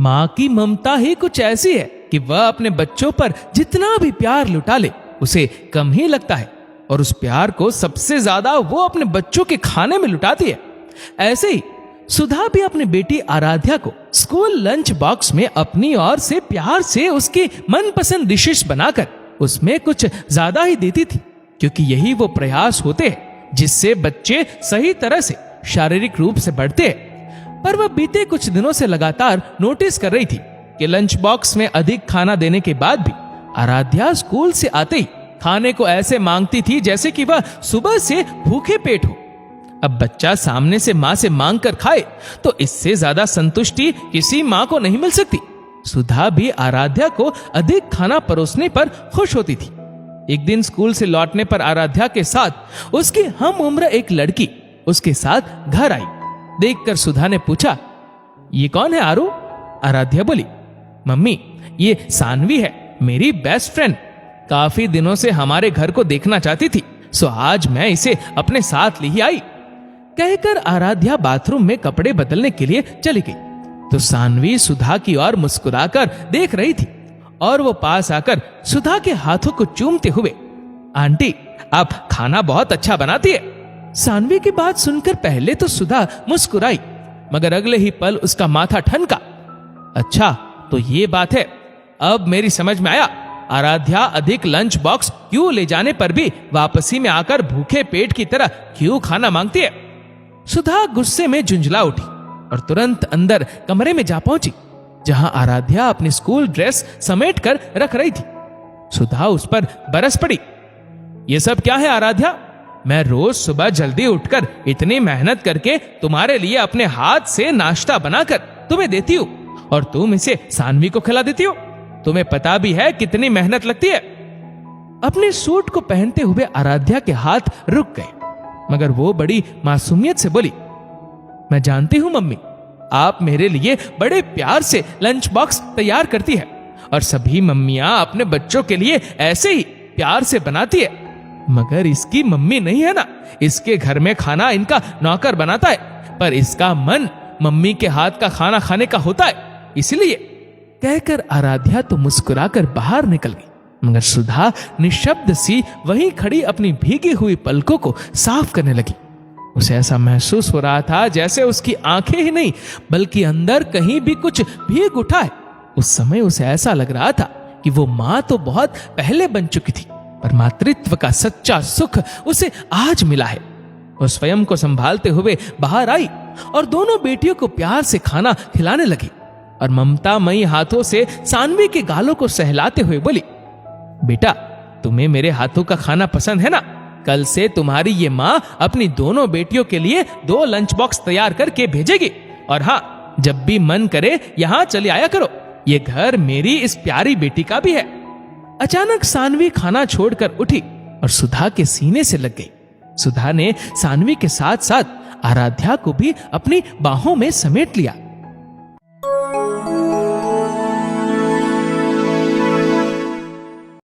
माँ की ममता ही कुछ ऐसी है कि वह अपने बच्चों पर जितना भी प्यार लुटा ले उसे कम ही लगता है, और उस प्यार को सबसे ज्यादा वो अपने बच्चों के खाने में लुटाती है। ऐसे ही सुधा भी अपनी बेटी आराध्या को स्कूल लंच बॉक्स में अपनी ओर से प्यार से उसकी मनपसंद डिशेस बनाकर उसमें कुछ ज्यादा ही देती थी, क्योंकि यही वो प्रयास होते हैं जिससे बच्चे सही तरह से शारीरिक रूप से बढ़ते हैं। पर वह बीते कुछ दिनों से लगातार नोटिस कर रही थी कि लंच बॉक्स में अधिक खाना देने के बाद भी आराध्या स्कूल से आते ही खाने को ऐसे मांगती थी जैसे कि वह सुबह से भूखे पेट हो। अब बच्चा सामने से मां से मांग कर खाए तो इससे ज्यादा संतुष्टि किसी मां को नहीं मिल सकती। सुधा भी आराध्या को अधिक खाना परोसने पर खुश होती थी। एक दिन स्कूल से लौटने पर आराध्या के साथ उसकी हम उम्र एक लड़की उसके साथ घर आई। देखकर सुधा ने पूछा, ये कौन है आरू? आराध्या बोली, मम्मी ये सानवी है, मेरी बेस्ट फ्रेंड। काफी दिनों से हमारे घर को देखना चाहती थी, सो आज मैं इसे अपने साथ ले ही आई। कहकर आराध्या बाथरूम में कपड़े बदलने के लिए चली गई तो सानवी सुधा की ओर मुस्कुराकर देख रही थी और वो पास आकर सुधा के हाथों को चूमते हुए, आंटी आप खाना बहुत अच्छा बनाती है। सानवी की बात सुनकर पहले तो सुधा मुस्कुराई, मगर अगले ही पल उसका माथा ठनका। अच्छा तो ये बात है, अब मेरी समझ में आया। आराध्या अधिक लंच बॉक्स क्यों ले जाने पर भी वापसी में आकर भूखे पेट की तरह क्यों खाना मांगती है। सुधा गुस्से में झुंझला उठी और तुरंत अंदर कमरे में जा पहुंची जहां आराध्या अपनी स्कूल ड्रेस समेट कर रख रही थी। सुधा उस पर बरस पड़ी, ये सब क्या है आराध्या? मैं रोज सुबह जल्दी उठकर इतनी मेहनत करके तुम्हारे लिए अपने हाथ से नाश्ता बनाकर तुम्हें देती हूँ और तुम इसे सानवी को खिला देती हो। तुम्हें पता भी है कितनी मेहनत लगती है। अपने सूट को पहनते हुए आराध्या के हाथ रुक गए, मगर वो बड़ी मासूमियत से बोली, मैं जानती हूं मम्मी, आप मेरे लिए बड़े प्यार से लंच बॉक्स तैयार करती है और सभी मम्मियां अपने बच्चों के लिए ऐसे ही प्यार से बनाती है, मगर इसकी मम्मी नहीं है ना, इसके घर में खाना इनका नौकर बनाता है, पर इसका मन मम्मी के हाथ का खाना खाने का होता है, इसलिए। कहकर आराध्या तो मुस्कुराकर बाहर निकल गई, मगर सुधा निशब्द सी वहीं खड़ी अपनी भीगी हुई पलकों को साफ करने लगी। उसे ऐसा महसूस हो रहा था जैसे उसकी आंखें ही नहीं बल्कि अंदर कहीं भी कुछ भीग उठा है। उस समय उसे ऐसा लग रहा था कि वो मां तो बहुत पहले बन चुकी थी, पर मातृत्व का सच्चा सुख उसे आज मिला है। वो स्वयं को संभालते हुए बाहर आई और दोनों बेटियों को प्यार से खाना खिलाने लगी और ममतामयी हाथों से सानवी के गालों को सहलाते हुए बोली, बेटा तुम्हें मेरे हाथों का खाना पसंद है ना? कल से तुम्हारी ये माँ अपनी दोनों बेटियों के लिए 2 लंच बॉक्स तैयार करके भेजेगी, और हाँ जब भी मन करे यहाँ चले आया करो, ये घर मेरी इस प्यारी बेटी का भी है। अचानक सानवी खाना छोड़कर उठी और सुधा के सीने से लग गई। सुधा ने सानवी के साथ साथ आराध्या को भी अपनी बाहों में समेट लिया